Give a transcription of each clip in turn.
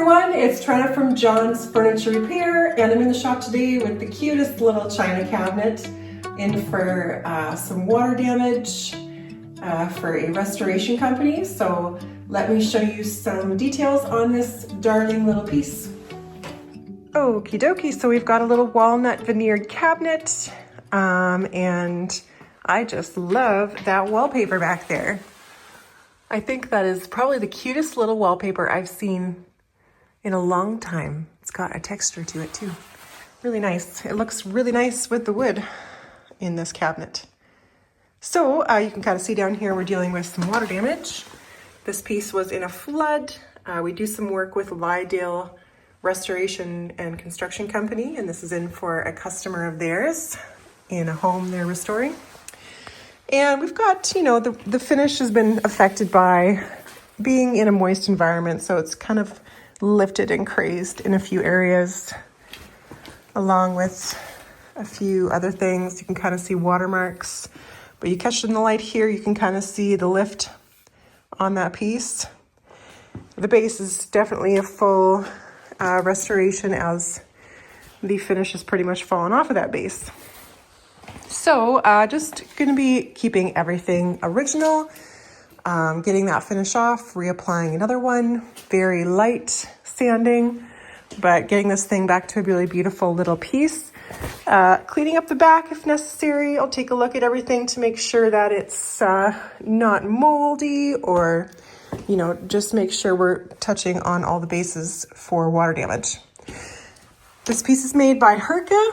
everyone, it's Trena from John's Furniture Repair, and I'm in the shop today with the cutest little china cabinet in for some water damage for a restoration company. So let me show you some details on this darling little piece. Okie dokie, so we've got a little walnut veneered cabinet, and I just love that wallpaper back there. I think that is probably the cutest little wallpaper I've seen in a long time. It's got a texture to it too. Really nice. It looks really nice with the wood in this cabinet. So you can kind of see down here we're dealing with some water damage. This piece was in a flood. We do some work with Lydale Restoration and Construction Company, and this is in for a customer of theirs in a home they're restoring. And we've got, you know, the finish has been affected by being in a moist environment, so it's kind of lifted and crazed in a few areas, along with a few other things. You can kind of see watermarks, but you catch it in the light here, you can kind of see the lift on that piece. The base is definitely a full restoration, as the finish has pretty much fallen off of that base. So just gonna be keeping everything original, getting that finish off, reapplying another one, very light sanding, but getting this thing back to a really beautiful little piece. Cleaning up the back if necessary. I'll take a look at everything to make sure that it's not moldy, or, you know, just make sure we're touching on all the bases for water damage. This piece is made by Herka,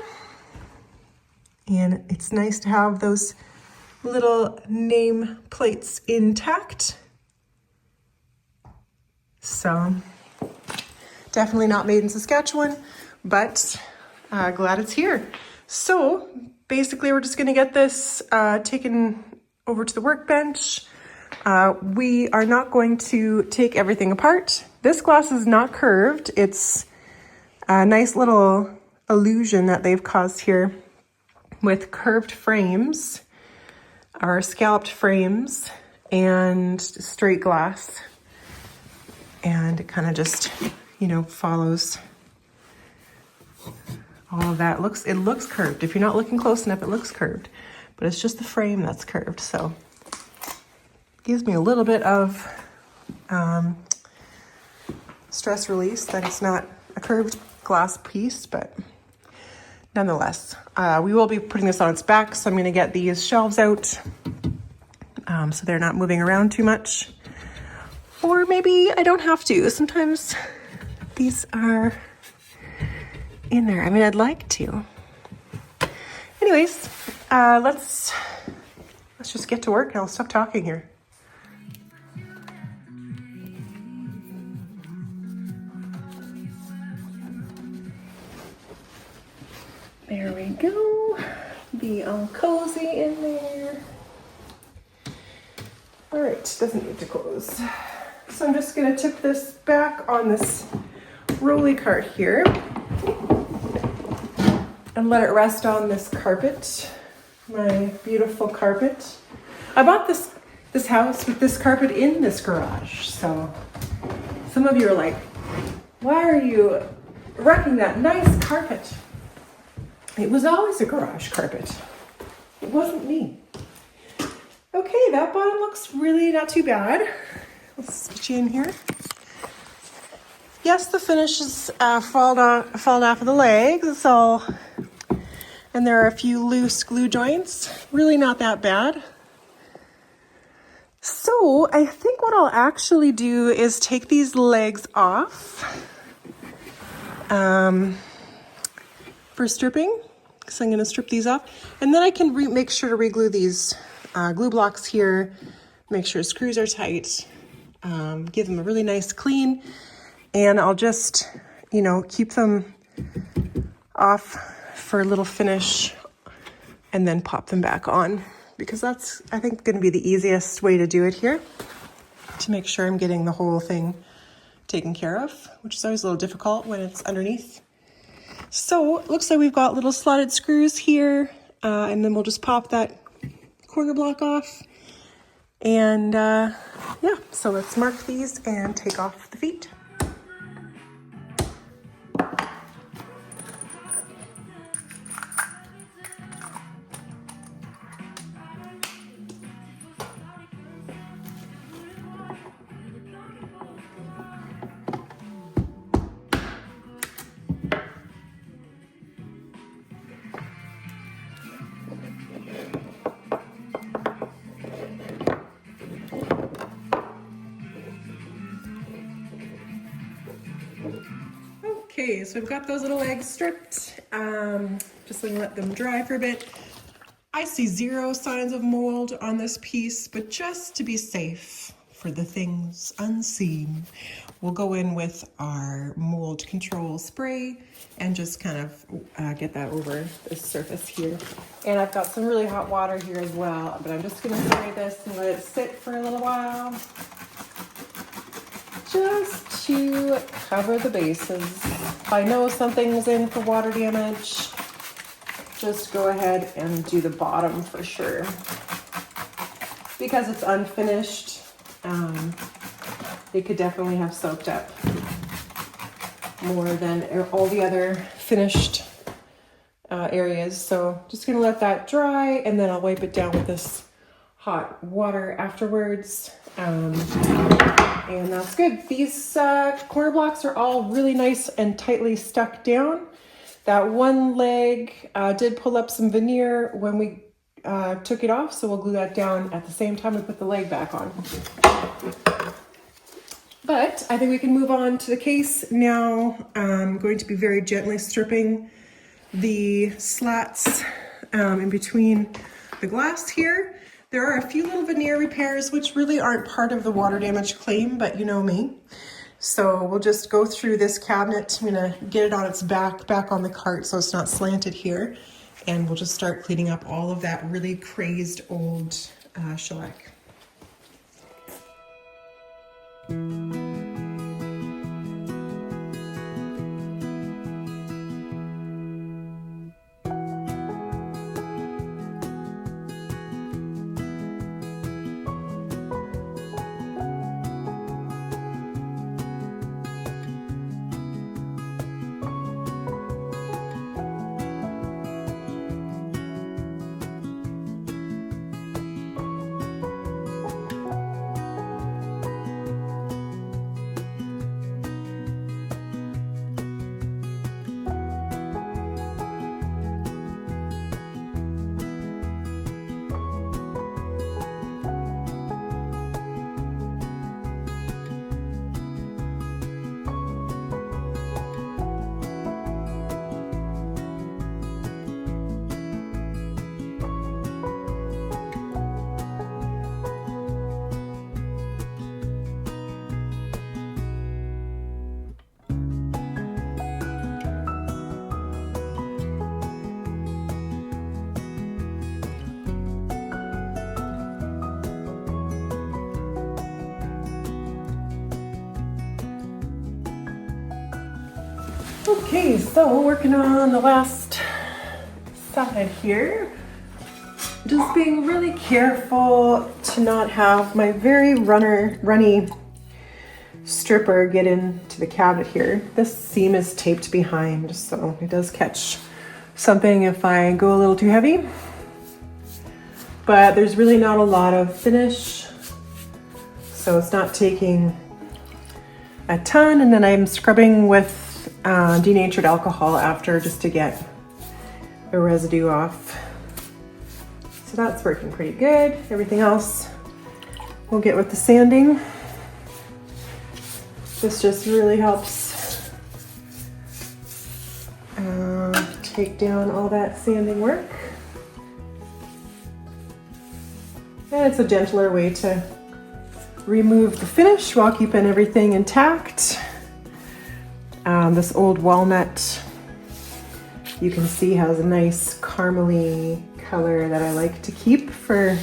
and it's nice to have those little name plates intact. So definitely not made in Saskatchewan, but glad it's here. So basically we're just gonna get this taken over to the workbench. We are not going to take everything apart. This glass is not curved. It's a nice little illusion that they've caused here with curved frames, or scalloped frames, and straight glass. And it kind of just, you know, follows all of that. It looks curved. If you're not looking close enough, it looks curved, but it's just the frame that's curved. So it gives me a little bit of stress release that it's not a curved glass piece, but nonetheless, we will be putting this on its back, so I'm going to get these shelves out so they're not moving around too much. Or maybe I don't have to. Sometimes these are in there. I mean, I'd like to. Anyways, let's just get to work, and I'll stop talking here. There we go. Be all cozy in there. All right, doesn't need to close. So I'm just gonna tip this back on this rolly cart here and let it rest on this carpet, my beautiful carpet. I bought this house with this carpet in this garage. So some of you are like, why are you wrecking that nice carpet? It was always a garage carpet. It wasn't me. Okay, that bottom looks really not too bad. Let's switch you in here. Yes, the finish is fallen off of the legs. It's all, and there are a few loose glue joints. Really not that bad. So I think what I'll actually do is take these legs off for stripping. So I'm going to strip these off, and then I can make sure to re-glue these glue blocks here, make sure screws are tight, give them a really nice clean, and I'll just, you know, keep them off for a little finish and then pop them back on, because that's, I think, going to be the easiest way to do it here, to make sure I'm getting the whole thing taken care of, which is always a little difficult when it's underneath. So it looks like we've got little slotted screws here, and then we'll just pop that corner block off. And yeah, so let's mark these and take off the feet. Okay, so I've got those little eggs stripped. Just gonna let them dry for a bit. I see 0 signs of mold on this piece, but just to be safe for the things unseen, we'll go in with our mold control spray and just kind of get that over the surface here. And I've got some really hot water here as well, but I'm just gonna spray this and let it sit for a little while, just to cover the bases. If I know something's in for water damage, just go ahead and do the bottom for sure. Because it's unfinished, it could definitely have soaked up more than all the other finished areas. So just gonna let that dry, and then I'll wipe it down with this hot water afterwards. And that's good. These corner blocks are all really nice and tightly stuck down. That one leg did pull up some veneer when we took it off, so we'll glue that down at the same time we put the leg back on. But I think we can move on to the case now. I'm going to be very gently stripping the slats in between the glass here. There are a few little veneer repairs which really aren't part of the water damage claim, but you know me. So we'll just go through this cabinet. I'm gonna get it on its back on the cart so it's not slanted here. And we'll just start cleaning up all of that really crazed old shellac. Okay, so working on the last side here. Just being really careful to not have my very runny stripper get into the cabinet here. This seam is taped behind, so it does catch something if I go a little too heavy. But there's really not a lot of finish, so it's not taking a ton, and then I'm scrubbing with denatured alcohol after just to get the residue off. So that's working pretty good. Everything else we'll get with the sanding. This just really helps take down all that sanding work. And it's a gentler way to remove the finish while keeping everything intact. This old walnut, you can see, has a nice caramely color that I like to keep for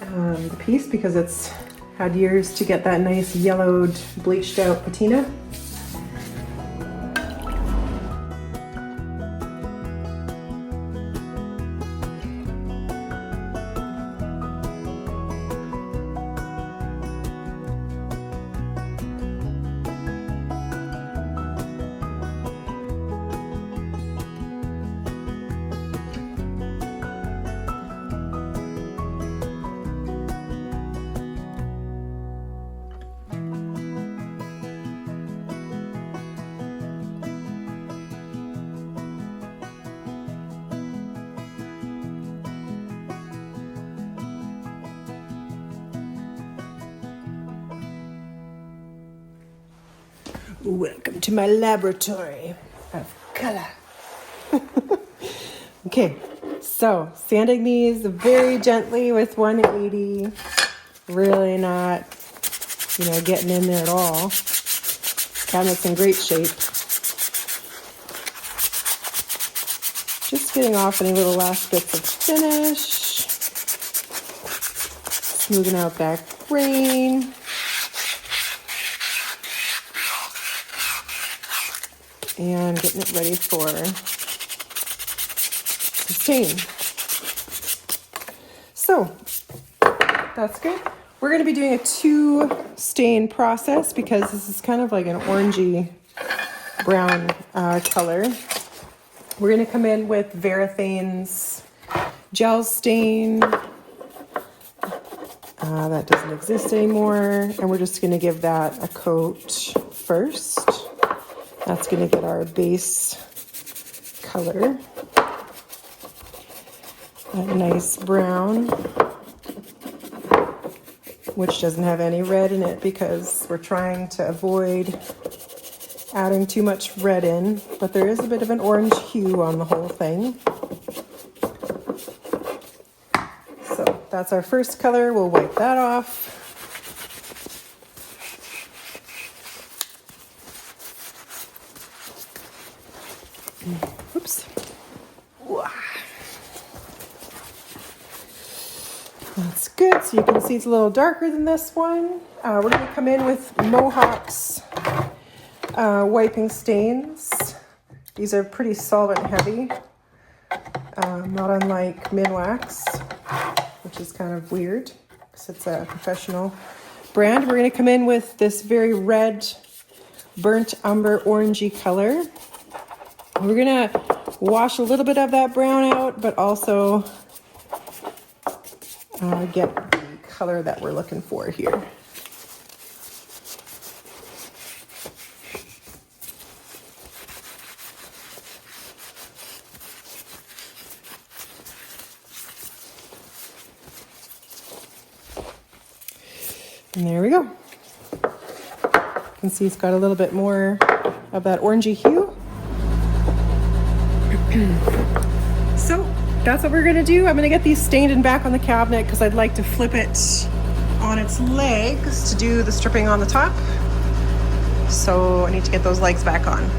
the piece because it's had years to get that nice yellowed, bleached out patina. Welcome to my laboratory of color. Okay, so sanding these very gently with 180, really not, getting in there at all. Cabinet's in great shape. Just getting off any little last bits of finish. Smoothing out that grain. And getting it ready for the stain. So, that's good. We're going to be doing a 2 stain process because this is kind of like an orangey brown color. We're going to come in with Varathane's gel stain. That doesn't exist anymore. And we're just going to give that a coat first. That's going to get our base color. That nice brown, which doesn't have any red in it because we're trying to avoid adding too much red in, but there is a bit of an orange hue on the whole thing. So that's our first color. We'll wipe that off. Oops. That's good. So you can see it's a little darker than this one. We're going to come in with Mohawk's wiping stains. These are pretty solvent heavy, not unlike Minwax, which is kind of weird because it's a professional brand. We're going to come in with this very red, burnt umber orangey color. We're going to wash a little bit of that brown out, but also get the color that we're looking for here. And there we go. You can see it's got a little bit more of that orangey hue. So that's what we're gonna do. I'm gonna get these stained and back on the cabinet because I'd like to flip it on its legs to do the stripping on the top. So I need to get those legs back on.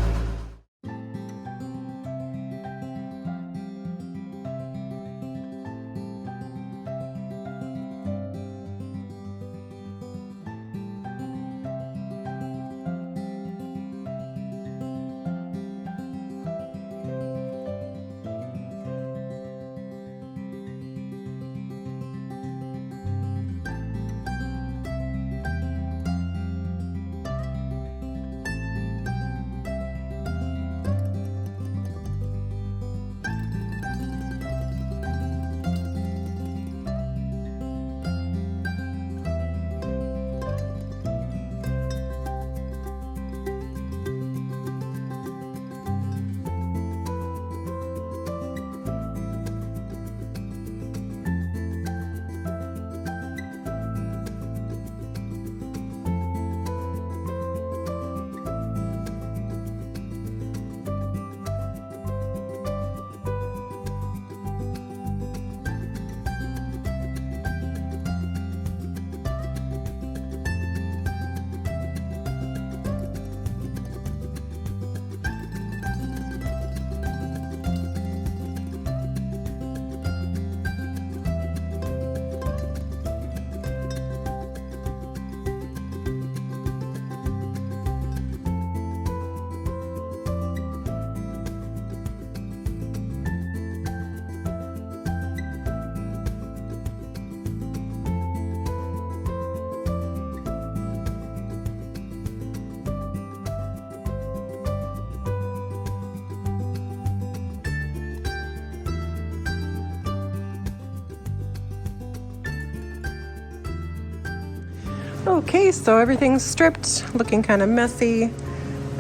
Okay, so everything's stripped, looking kind of messy.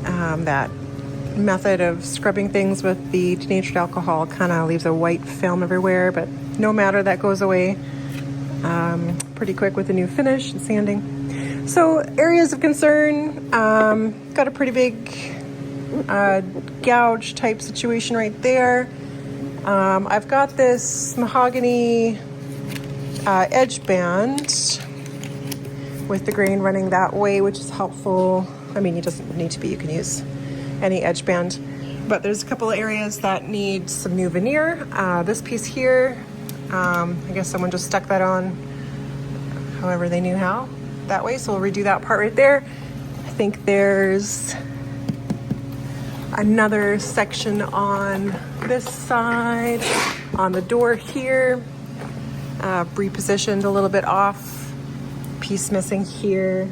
That method of scrubbing things with the denatured alcohol kind of leaves a white film everywhere, but no matter, that goes away pretty quick with the new finish and sanding. So areas of concern, got a pretty big gouge type situation right there. I've got this mahogany edge band with the grain running that way, which is helpful. I mean, it doesn't need to be, you can use any edge band, but there's a couple of areas that need some new veneer. This piece here, I guess someone just stuck that on however they knew how, that way, so we'll redo that part right there. I think there's another section on this side, on the door here, repositioned a little bit off, piece missing here.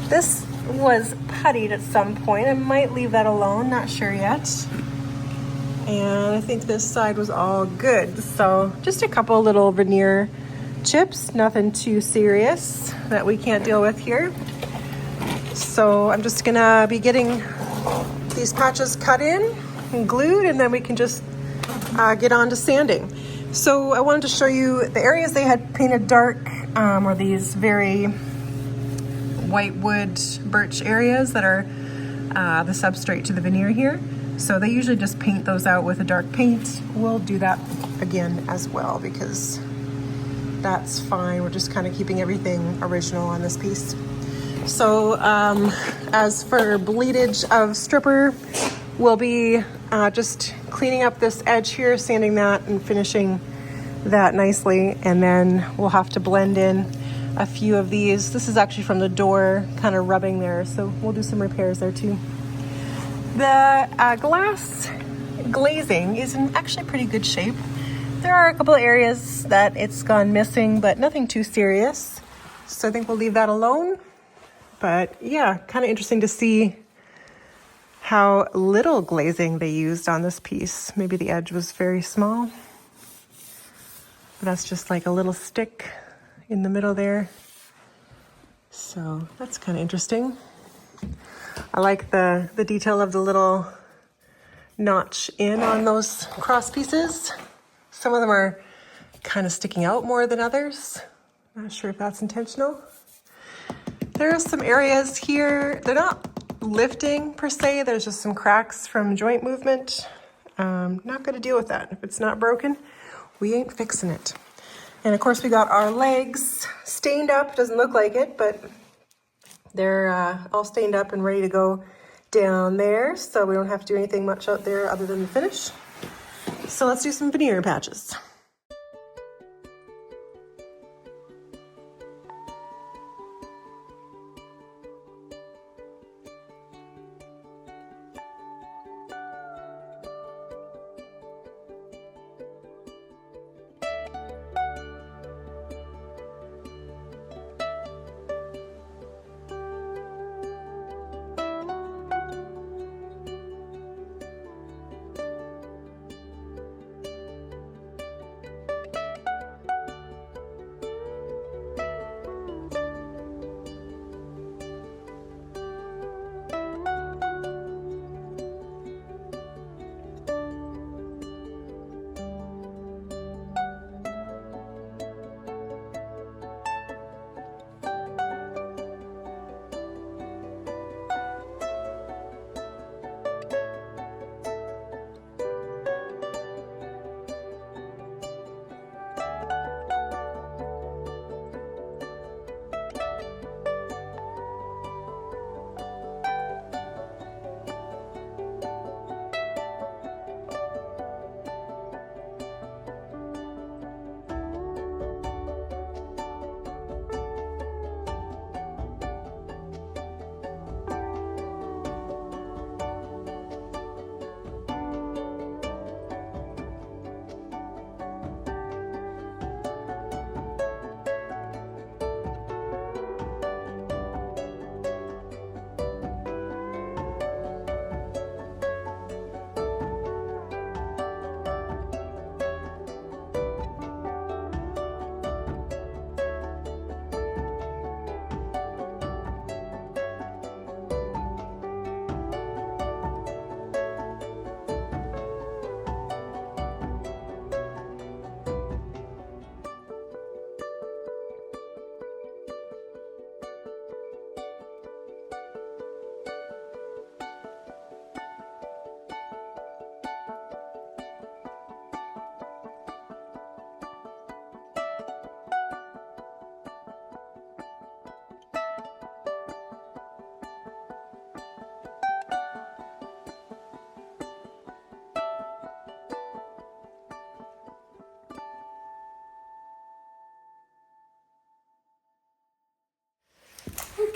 This was puttied at some point. I might leave that alone, not sure yet. And I think this side was all good. So just a couple little veneer chips, nothing too serious that we can't deal with here. So I'm just gonna be getting these patches cut in and glued, and then we can just get on to sanding. So I wanted to show you the areas they had painted dark, or these very white wood birch areas that are the substrate to the veneer here. So they usually just paint those out with a dark paint. We'll do that again as well because that's fine. We're just kind of keeping everything original on this piece. So as for bleedage of stripper, we'll be just cleaning up this edge here, sanding that and finishing that nicely, and then we'll have to blend in a few of these. This is actually from the door, kind of rubbing there, so we'll do some repairs there too. The glass glazing is in actually pretty good shape. There are a couple of areas that it's gone missing, but nothing too serious, so I think we'll leave that alone. But yeah, kind of interesting to see how little glazing they used on this piece. Maybe the edge was very small. But that's just like a little stick in the middle there. So that's kind of interesting. I like the detail of the little notch in on those cross pieces. Some of them are kind of sticking out more than others. Not sure if that's intentional. There are some areas here, they're not lifting per se, there's just some cracks from joint movement. Not gonna deal with that. If it's not broken, we ain't fixing it. And of course we got our legs stained up. Doesn't look like it, but they're all stained up and ready to go down there. So we don't have to do anything much out there other than the finish. So let's do some veneer patches.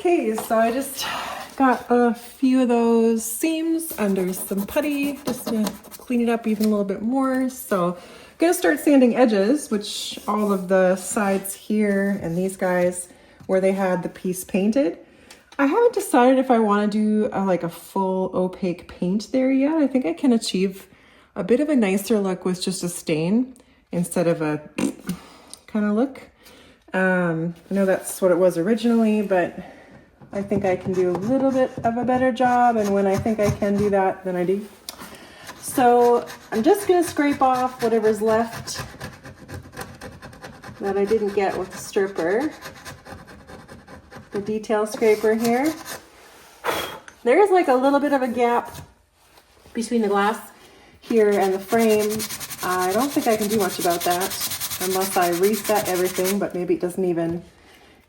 Okay, so I just got a few of those seams under some putty just to clean it up even a little bit more. So I'm gonna start sanding edges, which all of the sides here and these guys where they had the piece painted. I haven't decided if I want to do like a full opaque paint there yet. I think I can achieve a bit of a nicer look with just a stain instead of a kind of look. I know that's what it was originally, but I think I can do a little bit of a better job, and when I think I can do that, then I do. So I'm just gonna scrape off whatever's left that I didn't get with the stripper. The detail scraper here. There is like a little bit of a gap between the glass here and the frame. I don't think I can do much about that unless I reset everything, but maybe it doesn't even,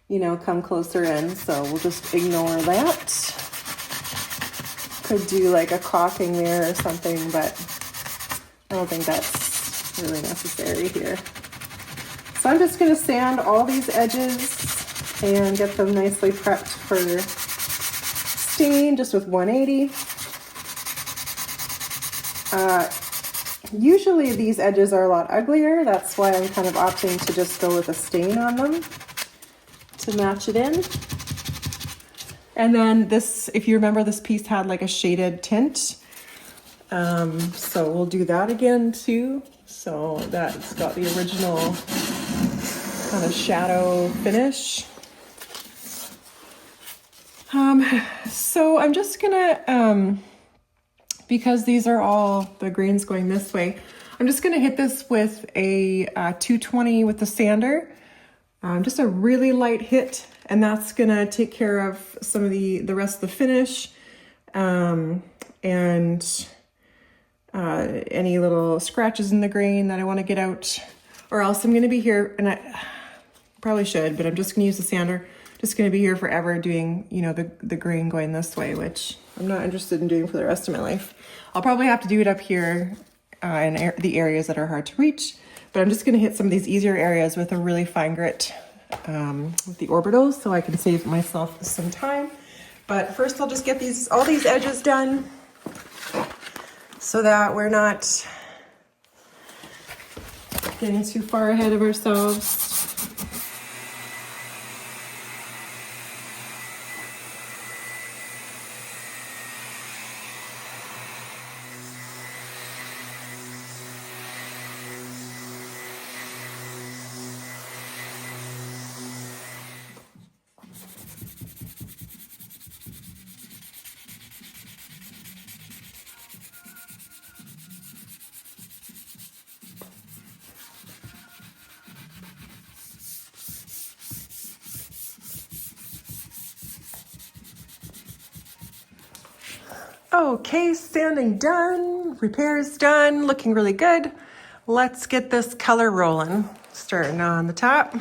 you know, come closer in, so we'll just ignore that. Could do like a caulking there or something, but I don't think that's really necessary here. So I'm just gonna sand all these edges and get them nicely prepped for stain, just with 180. Usually these edges are a lot uglier. That's why I'm kind of opting to just go with a stain on them to match it in. And then this, if you remember, this piece had like a shaded tint. So we'll do that again too. So that's got the original kind of shadow finish. So I'm just gonna, because these are all the grains going this way, I'm just gonna hit this with a 220 with the sander. Just a really light hit, and that's gonna take care of some of the rest of the finish, and any little scratches in the grain that I wanna get out, or else I'm gonna be here, and I probably should, but I'm just gonna use the sander. Just gonna be here forever doing, you know, the grain going this way, which I'm not interested in doing for the rest of my life. I'll probably have to do it up here in the areas that are hard to reach, but I'm just gonna hit some of these easier areas with a really fine grit with the orbitals so I can save myself some time. But first I'll just get all these edges done so that we're not getting too far ahead of ourselves. Okay, sanding done, repairs done, looking really good. Let's get this color rolling. Starting on the top.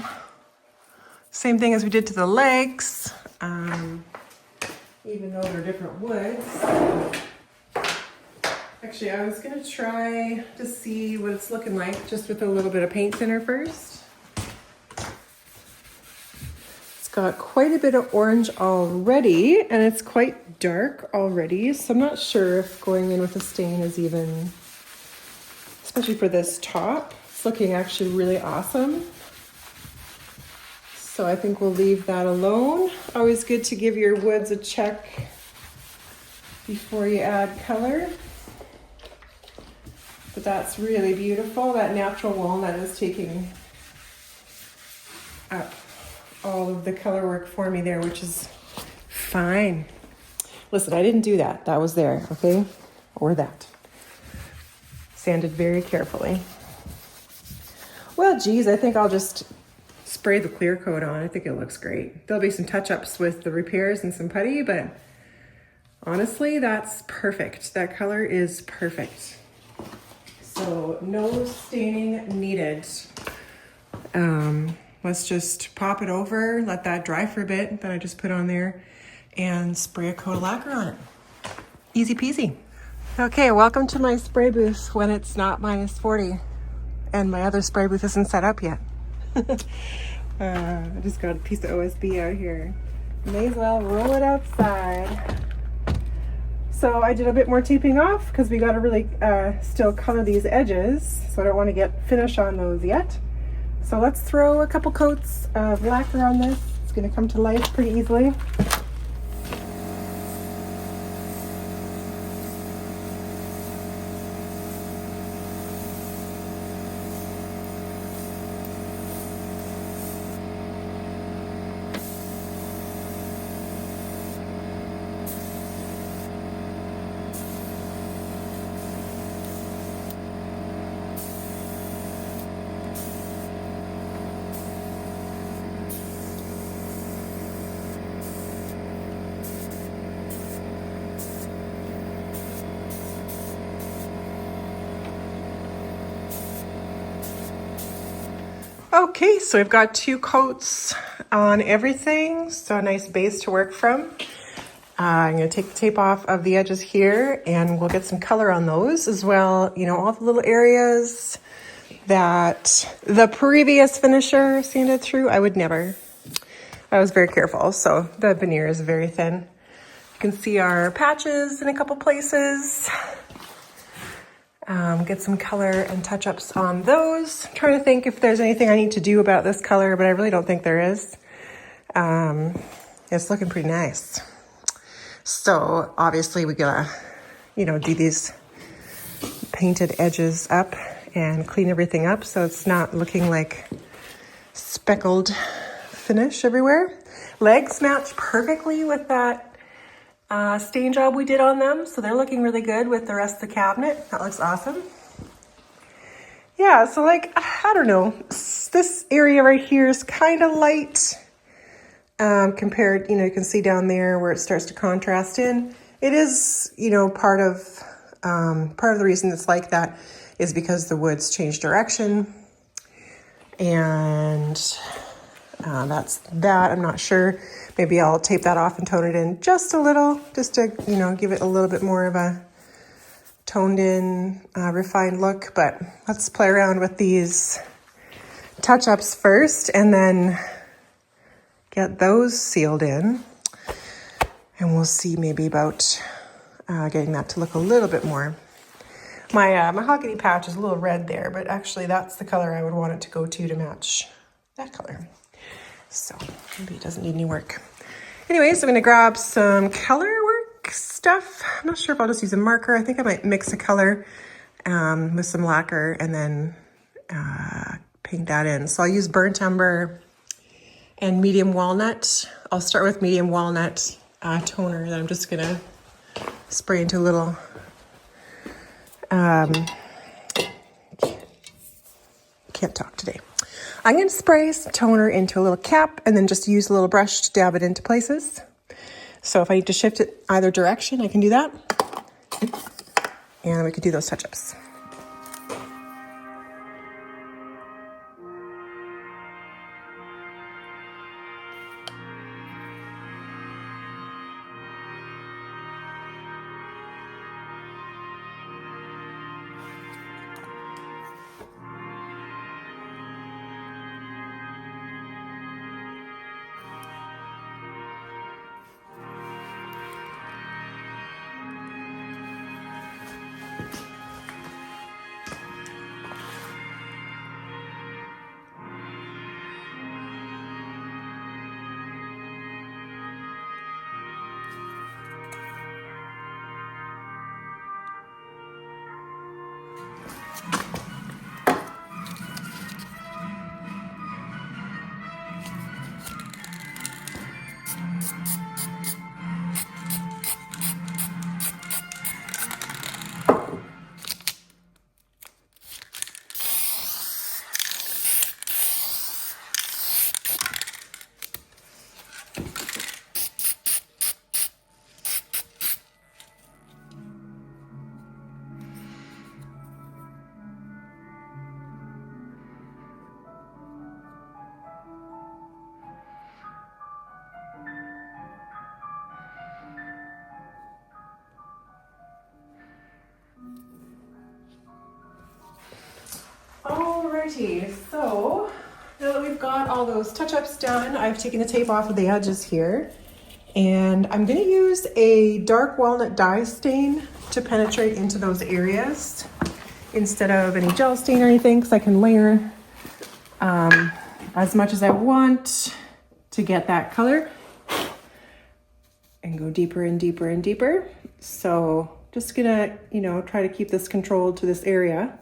Same thing as we did to the legs, even though they're different woods. Actually, I was gonna try to see what it's looking like just with a little bit of paint thinner first. It's got quite a bit of orange already, and it's quite dark already, so I'm not sure if going in with a stain is even, especially for this top. It's looking actually really awesome. So I think we'll leave that alone. Always good to give your woods a check before you add color. But that's really beautiful. That natural walnut is taking up all of the color work for me there, which is fine. Listen, I didn't do that. That was there, okay? Or that. Sanded very carefully. Well, geez, I think I'll just spray the clear coat on. I think it looks great. There'll be some touch-ups with the repairs and some putty, but honestly, that's perfect. That color is perfect. So no staining needed. Let's just pop it over, let that dry for a bit that I just put on there, and spray a coat of lacquer on it. Easy peasy. Okay, welcome to my spray booth when it's not -40 and my other spray booth isn't set up yet. I just got a piece of OSB out here. May as well roll it outside. So I did a bit more taping off because we got to really still color these edges. So I don't want to get finish on those yet. So let's throw a couple coats of lacquer on this. It's going to come to life pretty easily. Okay, so we've got 2 coats on everything, so a nice base to work from. I'm going to take the tape off of the edges here and we'll get some color on those as well. You know, all the little areas that the previous finisher sanded through, I would never. I was very careful, so the veneer is very thin. You can see our patches in a couple places. Get some color and touch-ups on those. I'm trying to think if there's anything I need to do about this color, but I really don't think there is. It's looking pretty nice. So obviously we gotta, you know, do these painted edges up and clean everything up so it's not looking like speckled finish everywhere. Legs match perfectly with that stain job we did on them, so they're looking really good with the rest of the cabinet. That looks awesome. Yeah, so like, I don't know, this area right here is kind of light compared, you know, you can see down there where it starts to contrast in. It is, you know, part of the reason it's like that is because the woods change direction, and that's that. I'm not sure. Maybe I'll tape that off and tone it in just a little, just to, you know, give it a little bit more of a toned in, refined look. But let's play around with these touch-ups first and then get those sealed in. And we'll see maybe about getting that to look a little bit more. My mahogany patch is a little red there, but actually that's the color I would want it to go to match that color. So maybe it doesn't need any work. Anyways, I'm gonna grab some color work stuff. I'm not sure if I'll just use a marker. I think I might mix a color with some lacquer and then paint that in. So I'll use burnt umber and medium walnut. I'll start with medium walnut toner that I'm just gonna spray into a little can't talk today. I'm going to spray some toner into a little cap and then just use a little brush to dab it into places. So if I need to shift it either direction, I can do that. And we can do those touch-ups. Alrighty, so now that we've got all those touch-ups done, I've taken the tape off of the edges here And I'm going to use a dark walnut dye stain to penetrate into those areas instead of any gel stain or anything, because I can layer as much as I want to get that color and go deeper and deeper and deeper. So just gonna, try to keep this controlled to this area.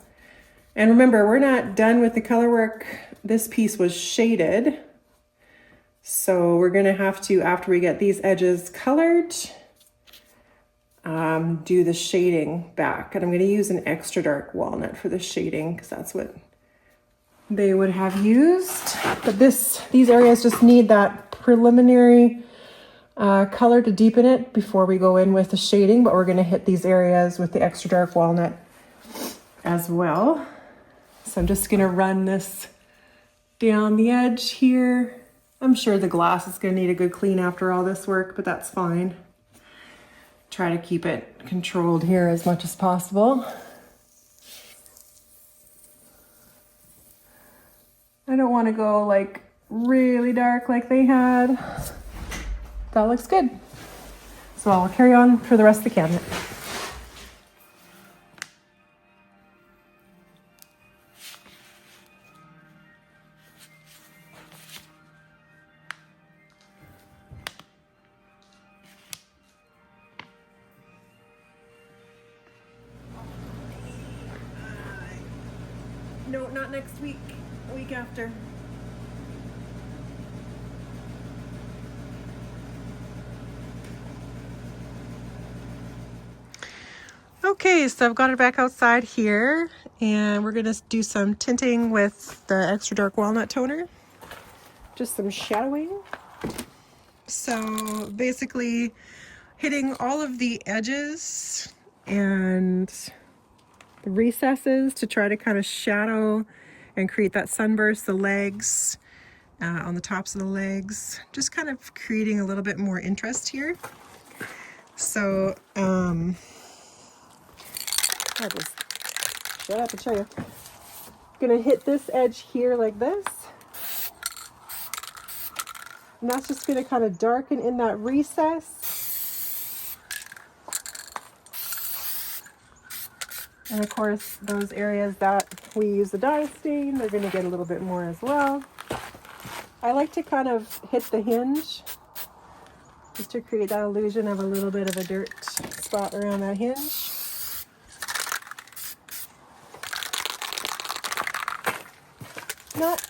And remember, we're not done with the color work. This piece was shaded. So we're gonna have to, after we get these edges colored, do the shading back. And I'm gonna use an extra dark walnut for the shading because that's what they would have used. But these areas just need that preliminary color to deepen it before we go in with the shading, but we're gonna hit these areas with the extra dark walnut as well. So I'm just gonna run this down the edge here. I'm sure the glass is gonna need a good clean after all this work, but that's fine. Try to keep it controlled here as much as possible. I don't wanna go like really dark like they had. That looks good. So I'll carry on for the rest of the cabinet. No, not next week, a week after. Okay, so I've got it back outside here, and we're gonna do some tinting with the extra dark walnut toner. Just some shadowing. So basically hitting all of the edges and the recesses to try to kind of shadow and create that sunburst, the legs, on the tops of the legs, just kind of creating a little bit more interest here. So, I'll just shut up and show you. Gonna hit this edge here like this. And that's just gonna kind of darken in that recess. And of course, those areas that we use the dye stain, they're gonna get a little bit more as well. I like to kind of hit the hinge just to create that illusion of a little bit of a dirt spot around that hinge. Not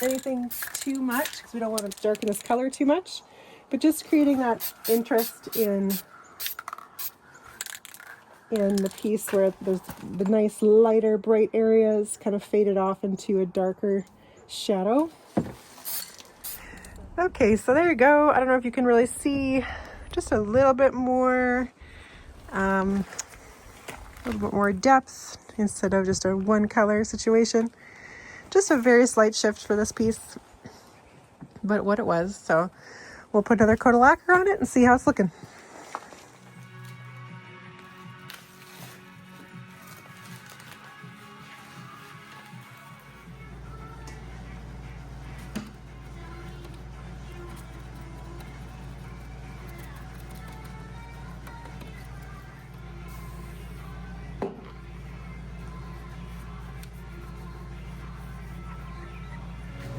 anything too much because we don't want to darken this color too much, but just creating that interest in the piece where there's the nice lighter bright areas kind of faded off into a darker shadow. Okay, so there you go. I don't know if you can really see just a little bit more depth instead of just a one color situation. Just a very slight shift for this piece, but what it was. So we'll put another coat of lacquer on it and see how it's looking.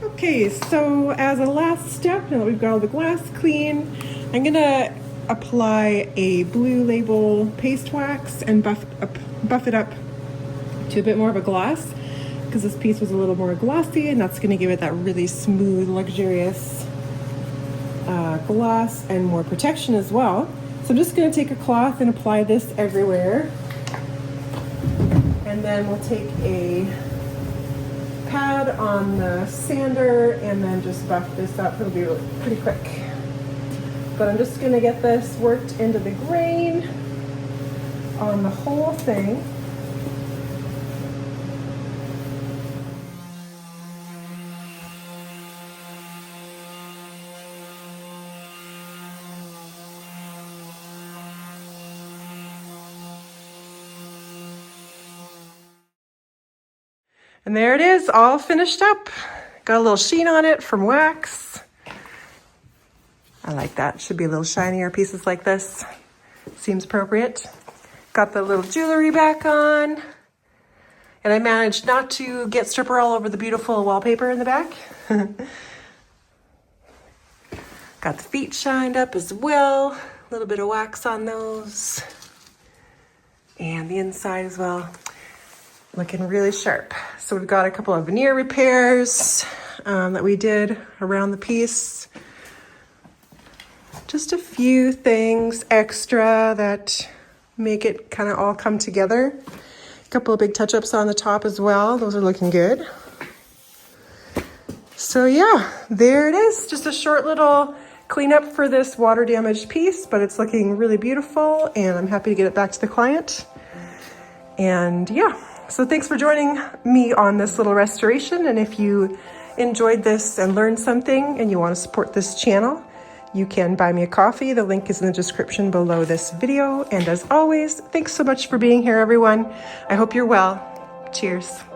Okay, so as a last step, now that we've got all the glass clean, I'm gonna apply a Blue Label paste wax and buff it up to a bit more of a gloss, because this piece was a little more glossy, and that's gonna give it that really smooth, luxurious gloss and more protection as well. So I'm just gonna take a cloth and apply this everywhere, and then we'll take a pad on the sander and then just buff this up. It'll be pretty quick. But I'm just gonna get this worked into the grain on the whole thing. And there it is, all finished up. Got a little sheen on it from wax. I like that. Should be a little shinier pieces like this. Seems appropriate. Got the little jewelry back on. And I managed not to get stripper all over the beautiful wallpaper in the back. Got the feet shined up as well. A little bit of wax on those. And the inside as well. Looking really sharp. So we've got a couple of veneer repairs that we did around the piece. Just a few things extra that make it kind of all come together. A couple of big touch-ups on the top as well. Those are looking good. So yeah, there it is. Just a short little cleanup for this water damaged piece, but it's looking really beautiful and I'm happy to get it back to the client. And yeah, so thanks for joining me on this little restoration. And if you enjoyed this and learned something and you want to support this channel, you can buy me a coffee. The link is in the description below this video. And as always, thanks so much for being here, everyone. I hope you're well. Cheers.